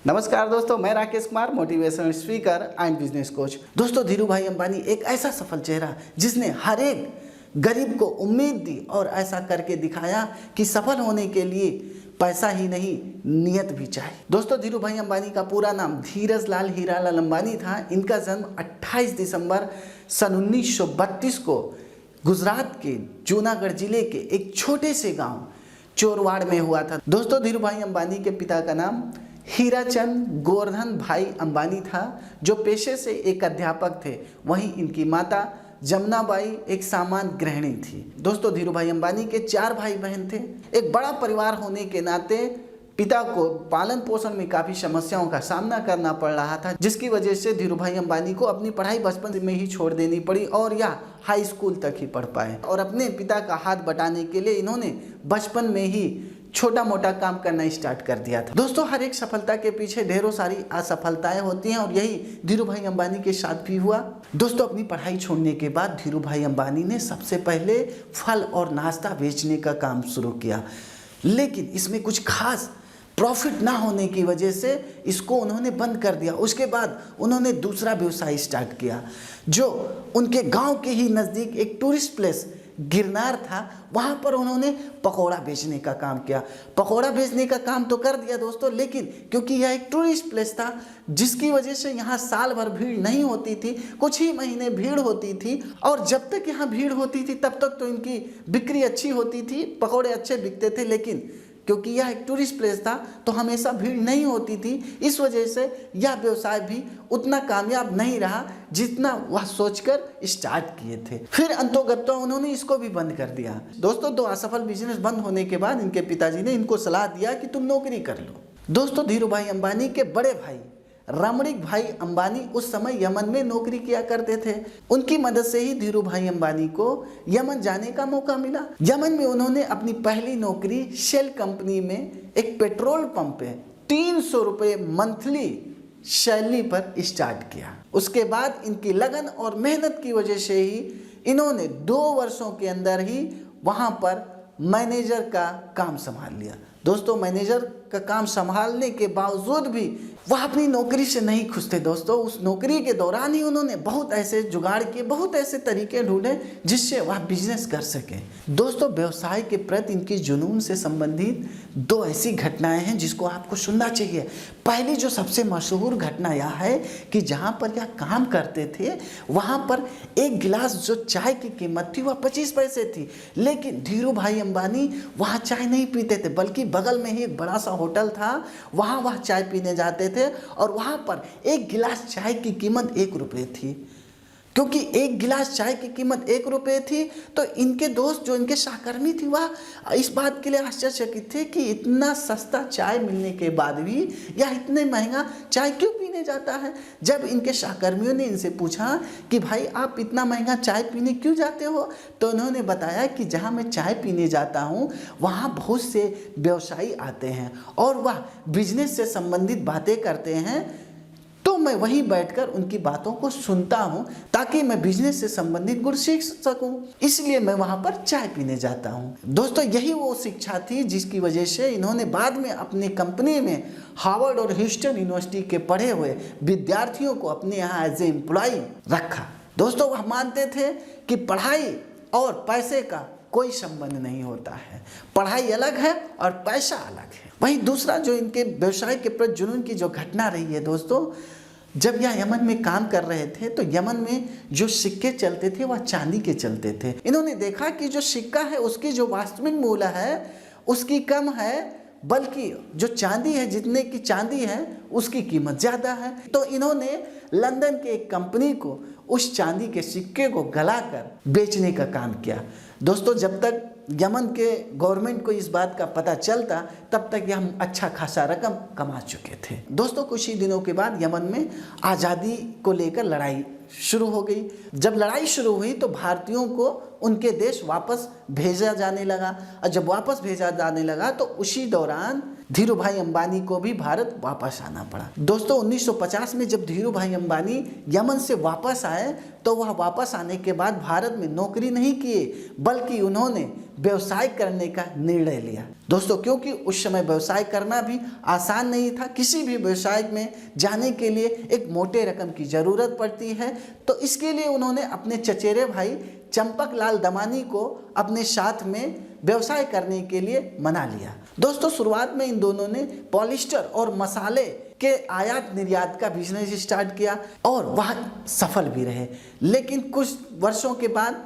नमस्कार दोस्तों, मैं Rakesh Kumar, motivational speaker and business coach. दोस्तों, धीरू भाई अंबानी एक ऐसा सफल चेहरा जिसने हर एक गरीब को उम्मीद दी और ऐसा करके दिखाया कि सफल होने के लिए पैसा ही नहीं, नियत भी चाहिए। दोस्तों, धीरू भाई अंबानी का पूरा नाम धीरज लाल हीरालाल अंबानी था। इनका जन्म 28 दिसंबर सन 1932 को गुजरात के जूनागढ़ जिले के एक छोटे से गांव चोरवाड़ में हुआ था। दोस्तों, धीरू भाई अंबानी के पिता का नाम हीराचंद गोवर्धन भाई अंबानी था, जो पेशे से एक अध्यापक थे। वहीं इनकी माता जमुनाबाई एक सामान्य गृहिणी थी। दोस्तों, धीरू भाई अंबानी के 4 भाई बहन थे। एक बड़ा परिवार होने के नाते पिता को पालन पोषण में काफ़ी समस्याओं का सामना करना पड़ रहा था, जिसकी वजह से धीरू भाई अंबानी को अपनी पढ़ाई बचपन में ही छोड़ देनी पड़ी और यह हाई स्कूल तक ही पढ़ पाए। और अपने पिता का हाथ बटाने के लिए इन्होंने बचपन में ही छोटा मोटा काम करना स्टार्ट कर दिया था। दोस्तों, हर एक सफलता के पीछे ढेरों सारी असफलताएं होती हैं और यही धीरू भाई अंबानी के साथ भी हुआ। दोस्तों, अपनी पढ़ाई छोड़ने के बाद धीरू भाई अंबानी ने सबसे पहले फल और नाश्ता बेचने का काम शुरू किया, लेकिन इसमें कुछ खास प्रॉफिट ना होने की वजह से इसको उन्होंने बंद कर दिया। उसके बाद उन्होंने दूसरा व्यवसाय स्टार्ट किया, जो उनके गांव के ही नज़दीक एक टूरिस्ट प्लेस गिरनार था। वहाँ पर उन्होंने पकौड़ा बेचने का काम किया। पकौड़ा बेचने का काम तो कर दिया दोस्तों, लेकिन क्योंकि यह एक टूरिस्ट प्लेस था, जिसकी वजह से यहाँ साल भर भीड़ नहीं होती थी, कुछ ही महीने भीड़ होती थी। और जब तक यहाँ भीड़ होती थी तब तक तो इनकी बिक्री अच्छी होती थी, पकौड़े अच्छे बिकते थे। लेकिन क्योंकि यह एक टूरिस्ट प्लेस था तो हमेशा भीड़ नहीं होती थी, इस वजह से यह व्यवसाय भी उतना कामयाब नहीं रहा जितना वह सोचकर स्टार्ट किए थे। फिर अंतोगत्वा उन्होंने इसको भी बंद कर दिया। दोस्तों, 2 असफल बिजनेस बंद होने के बाद इनके पिताजी ने इनको सलाह दिया कि तुम नौकरी कर लो। दोस्तों, धीरू भाई अंबानी के बड़े भाई रमणीक भाई अंबानी उस समय यमन में नौकरी किया करते थे। उनकी मदद से ही धीरू भाई अंबानी को यमन जाने का मौका मिला। यमन में उन्होंने अपनी पहली नौकरी शेल कंपनी में एक पेट्रोल पंप पे 300 रुपये मंथली सैलरी पर स्टार्ट किया। उसके बाद इनकी लगन और मेहनत की वजह से ही इन्होंने 2 वर्षों के अंदर ही वहाँ पर मैनेजर का काम संभाल लिया। दोस्तों, मैनेजर का काम संभालने के बावजूद भी वह अपनी नौकरी से नहीं खुश थे। दोस्तों, उस नौकरी के दौरान ही उन्होंने बहुत ऐसे जुगाड़ किए, बहुत ऐसे तरीके ढूंढे जिससे वह बिजनेस कर सके। दोस्तों, व्यवसाय के प्रति इनकी जुनून से संबंधित 2 ऐसी घटनाएं हैं जिसको आपको सुनना चाहिए। पहली जो सबसे मशहूर घटना यह है कि जहाँ पर यह काम करते थे वहाँ पर एक गिलास जो चाय की कीमत थी वह 25 पैसे थी, लेकिन धीरू भाई अंबानी वहाँ चाय नहीं पीते थे, बल्कि बगल में ही एक बड़ा सा होटल था, वहाँ वह चाय पीने जाते थे और वहाँ पर एक गिलास चाय की कीमत 1 रुपये थी। क्योंकि एक गिलास चाय की कीमत 1 रुपये थी तो इनके दोस्त जो इनके सहकर्मी थी वह इस बात के लिए आश्चर्यचकित थे कि इतना सस्ता चाय मिलने के बाद भी यह इतने महंगा चाय क्यों पीने जाता है। जब इनके सहकर्मियों ने इनसे पूछा कि भाई आप इतना महंगा चाय पीने क्यों जाते हो, तो उन्होंने बताया कि जहाँ मैं चाय पीने जाता हूँ वहाँ बहुत से व्यवसायी आते हैं और वह बिजनेस से संबंधित बातें करते हैं, तो मैं वहीं बैठकर उनकी बातों को सुनता हूं ताकि मैं बिजनेस से संबंधित गुण सीख सकूं, इसलिए मैं वहां पर चाय पीने जाता हूं। दोस्तों, यही वो शिक्षा थी जिसकी वजह से इन्होंने बाद में अपनी कंपनी में हार्वर्ड और ह्यूस्टन यूनिवर्सिटी के पढ़े हुए विद्यार्थियों को अपने यहाँ एज ए एम्प्लॉय रखा। दोस्तों, वह मानते थे कि पढ़ाई और पैसे का कोई संबंध नहीं होता है, पढ़ाई अलग है और पैसा अलग है। वहीं दूसरा जो इनके व्यवसाय के प्रति जुनून की जो घटना रही है दोस्तों, जब यह यमन में काम कर रहे थे तो यमन में जो सिक्के चलते थे वह चांदी के चलते थे। इन्होंने देखा कि जो सिक्का है उसकी जो वास्तविक मूल्य है उसकी कम है, बल्कि जो चांदी है, जितने की चांदी है उसकी कीमत ज़्यादा है। तो इन्होंने लंदन के एक कंपनी को उस चांदी के सिक्के को गलाकर बेचने का काम किया। दोस्तों, जब तक यमन के गवर्नमेंट को इस बात का पता चलता तब तक यह अच्छा खासा रकम कमा चुके थे। दोस्तों, कुछ ही दिनों के बाद यमन में आज़ादी को लेकर लड़ाई शुरू हो गई। जब लड़ाई शुरू हुई तो भारतीयों को उनके देश वापस भेजा जाने लगा, और जब वापस भेजा जाने लगा तो उसी दौरान धीरू भाई अंबानी को भी भारत वापस आना पड़ा। दोस्तों 1950 में जब धीरू भाई अंबानी यमन से वापस आए तो वह वापस आने के बाद भारत में नौकरी नहीं किए, बल्कि उन्होंने व्यवसाय करने का निर्णय लिया। दोस्तों क्योंकि उस समय व्यवसाय करना भी आसान नहीं था, किसी भी व्यवसाय में जाने के लिए एक मोटे रकम की ज़रूरत पड़ती है, तो इसके लिए उन्होंने अपने चचेरे भाई चंपक लाल दमानी को अपने साथ में व्यवसाय करने के लिए मना लिया। दोस्तों शुरुआत में इन दोनों ने पॉलिस्टर और मसाले के आयात निर्यात का बिजनेस स्टार्ट किया और वह सफल भी रहे। लेकिन कुछ वर्षों के बाद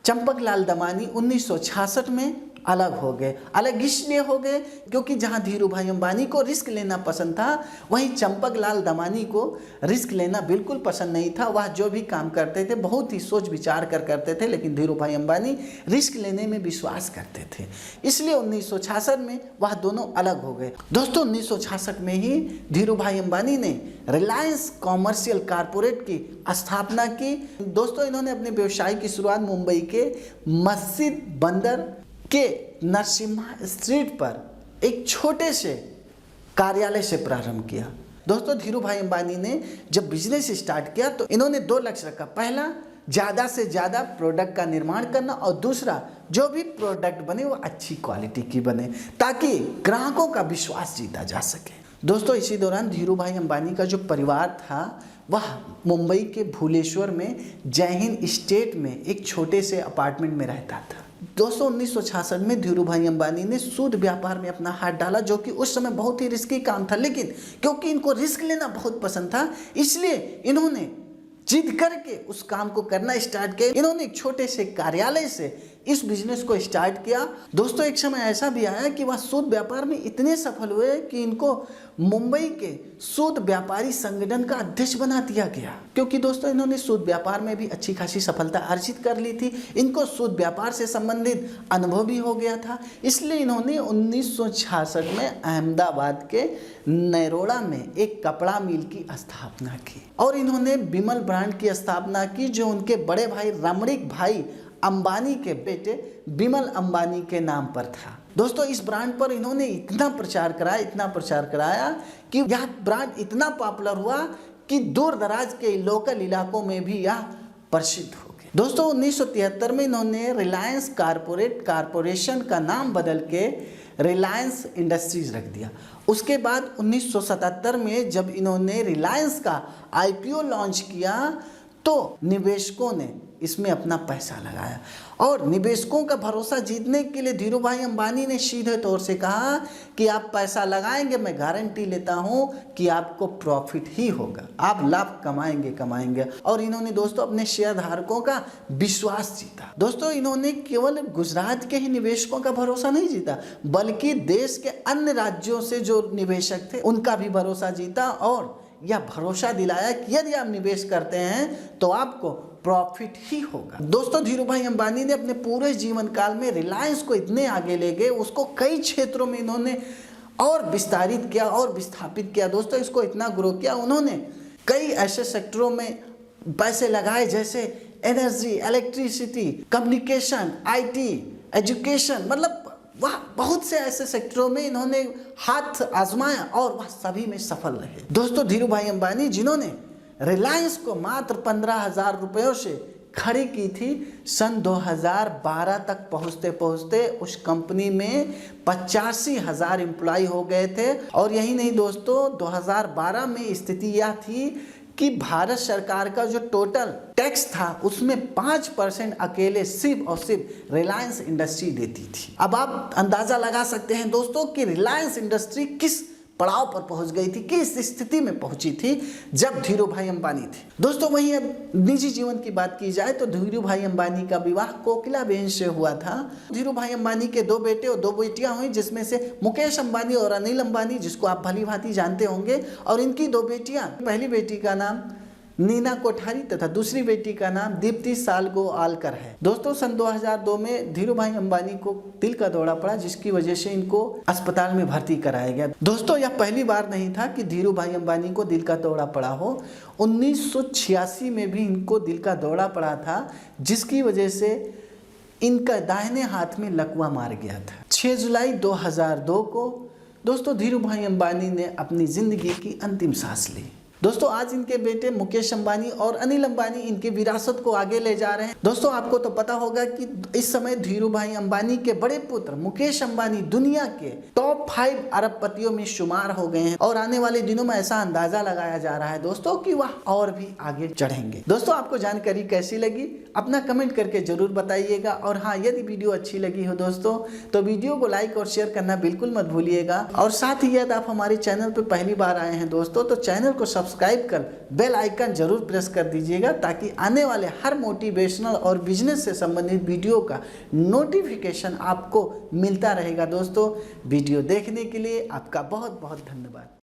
चंपक लाल दमानी 1966 में अलग हो गए। अलग इसलिए हो गए क्योंकि जहां धीरू भाई अंबानी को रिस्क लेना पसंद था, वहीं चंपक लाल दमानी को रिस्क लेना बिल्कुल पसंद नहीं था। वह जो भी काम करते थे बहुत ही सोच विचार कर करते थे, लेकिन धीरू भाई अंबानी रिस्क लेने में विश्वास करते थे। इसलिए 1966 में वह दोनों अलग हो गए। दोस्तों 1966 में ही धीरू भाई अंबानी ने रिलायंस कॉमर्शियल कॉरपोरेट की स्थापना की। दोस्तों इन्होंने अपने व्यवसाय की शुरुआत मुंबई के मस्जिद बंदर के नरसिम्हा स्ट्रीट पर एक छोटे से कार्यालय से प्रारंभ किया। दोस्तों धीरू भाई अंबानी ने जब बिजनेस स्टार्ट किया तो इन्होंने दो लक्ष्य रखा। पहला, ज़्यादा से ज़्यादा प्रोडक्ट का निर्माण करना, और दूसरा, जो भी प्रोडक्ट बने वो अच्छी क्वालिटी की बने ताकि ग्राहकों का विश्वास जीता जा सके। दोस्तों इसी दौरान धीरू भाई अंबानी का जो परिवार था वह मुंबई के भूलेश्वर में जय हिंद स्टेट में एक छोटे से अपार्टमेंट में रहता था। दोस्तों 1966 में धीरू भाई अंबानी ने सूद व्यापार में अपना हाथ डाला, जो कि उस समय बहुत ही रिस्की काम था, लेकिन क्योंकि इनको रिस्क लेना बहुत पसंद था इसलिए इन्होंने जिद करके उस काम को करना स्टार्ट किया। इन्होंने एक छोटे से कार्यालय से इस बिजनेस को स्टार्ट किया। दोस्तों एक समय ऐसा भी आया कि वह सूद व्यापार में इतने सफल हुए कि इनको मुंबई के सूद व्यापारी संगठन का अध्यक्ष बना दिया गया, क्योंकि दोस्तों इन्होंने सूद व्यापार में भी अच्छी खासी सफलता अर्जित कर ली थी। इनको सूद व्यापार से संबंधित अनुभव भी हो गया था, इसलिए इन्होंने 1966 में अहमदाबाद के नरोड़ा में एक कपड़ा मिल की स्थापना की और इन्होंने बिमल ब्रांड की स्थापना की, जो उनके बड़े भाई रमणीक भाई अंबानी के बेटे बिमल अंबानी के नाम पर था। दोस्तों इस ब्रांड पर इन्होंने इतना प्रचार कराया कि यह ब्रांड इतना पॉपुलर हुआ कि दूर दराज के लोकल इलाकों में भी यह प्रसिद्ध हो गया। दोस्तों 1973 में इन्होंने रिलायंस कारपोरेशन का नाम बदल के रिलायंस इंडस्ट्रीज रख दिया। उसके बाद 1977 में जब इन्होंने रिलायंस का IPO लॉन्च किया तो निवेशकों ने इसमें अपना पैसा लगाया और निवेशकों का भरोसा जीतने के लिए धीरू भाई अंबानी ने सीधे तौर से कहा कि आप पैसा लगाएंगे, मैं गारंटी लेता हूं कि आपको प्रॉफिट ही होगा, आप लाभ कमाएंगे। और इन्होंने दोस्तों अपने शेयरधारकों का विश्वास जीता। दोस्तों इन्होंने केवल गुजरात के ही निवेशकों का भरोसा नहीं जीता, बल्कि देश के अन्य राज्यों से जो निवेशक थे उनका भी भरोसा जीता और यह भरोसा दिलाया कि यदि आप निवेश करते हैं तो आपको प्रॉफिट ही होगा। दोस्तों धीरू भाई अंबानी ने अपने पूरे जीवन काल में रिलायंस को इतने आगे ले गए, उसको कई क्षेत्रों में इन्होंने और विस्तारित किया और विस्थापित किया। दोस्तों इसको इतना ग्रो किया, उन्होंने कई ऐसे सेक्टरों में पैसे लगाए जैसे energy, electricity, communication, IT, education, मतलब वह बहुत से ऐसे सेक्टरों में इन्होंने हाथ आजमाया और वह सभी में सफल रहे। दोस्तों धीरू भाई अंबानी जिन्होंने रिलायंस को मात्र 15,000 रुपयों से खड़ी की थी, सन 2012 तक पहुँचते उस कंपनी में 85,000 एम्प्लॉय हो गए थे। और यही नहीं दोस्तों 2012 में स्थिति यह थी कि भारत सरकार का जो टोटल टैक्स था उसमें 5% अकेले सिर्फ और सिर्फ रिलायंस इंडस्ट्री देती थी। अब आप अंदाजा लगा सकते हैं दोस्तों कि रिलायंस इंडस्ट्री किस पड़ाव पर पहुंच गई थी, किस स्थिति में पहुंची थी जब धीरू भाई अंबानी थे। दोस्तों वहीं अब निजी जीवन की बात की जाए तो धीरू भाई अंबानी का विवाह कोकिला बहन से हुआ था। धीरू भाई अंबानी के 2 बेटे और 2 बेटियां हुई, जिसमें से मुकेश अंबानी और अनिल अंबानी, जिसको आप भली भांति जानते होंगे, और इनकी 2 बेटियां। पहली बेटी का नाम नीना कोठारी तथा दूसरी बेटी का नाम दीप्ति सालगोआलकर है। दोस्तों सन 2002 में धीरू भाई अंबानी को दिल का दौरा पड़ा, जिसकी वजह से इनको अस्पताल में भर्ती कराया गया। दोस्तों यह पहली बार नहीं था कि धीरू भाई अंबानी को दिल का दौरा पड़ा हो। 1986 में भी इनको दिल का दौरा पड़ा था, जिसकी वजह से इनका दाहिने हाथ में लकवा मार गया था। 6 जुलाई 2002 को दोस्तों धीरू भाई अंबानी ने अपनी जिंदगी की अंतिम सांस ली। दोस्तों आज इनके बेटे मुकेश अंबानी और अनिल अंबानी इनके विरासत को आगे ले जा रहे हैं। दोस्तों आपको तो पता होगा कि इस समय धीरू भाई अंबानी के बड़े पुत्र मुकेश अंबानी दुनिया के टॉप 5 अरबपतियों में शुमार हो गए हैं और आने वाले दिनों में ऐसा अंदाजा लगाया जा रहा है दोस्तों कि वह और भी आगे चढ़ेंगे। दोस्तों आपको जानकारी कैसी लगी अपना कमेंट करके जरूर बताइएगा। और हाँ, यदि वीडियो अच्छी लगी हो दोस्तों तो वीडियो को लाइक और शेयर करना बिल्कुल मत भूलिएगा। और साथ ही यदि आप हमारे चैनल पर पहली बार आए हैं दोस्तों तो चैनल को सब्सक्राइब कर बेल आइकन जरूर प्रेस कर दीजिएगा, ताकि आने वाले हर मोटिवेशनल और बिजनेस से संबंधित वीडियो का नोटिफिकेशन आपको मिलता रहेगा। दोस्तों वीडियो देखने के लिए आपका बहुत बहुत धन्यवाद।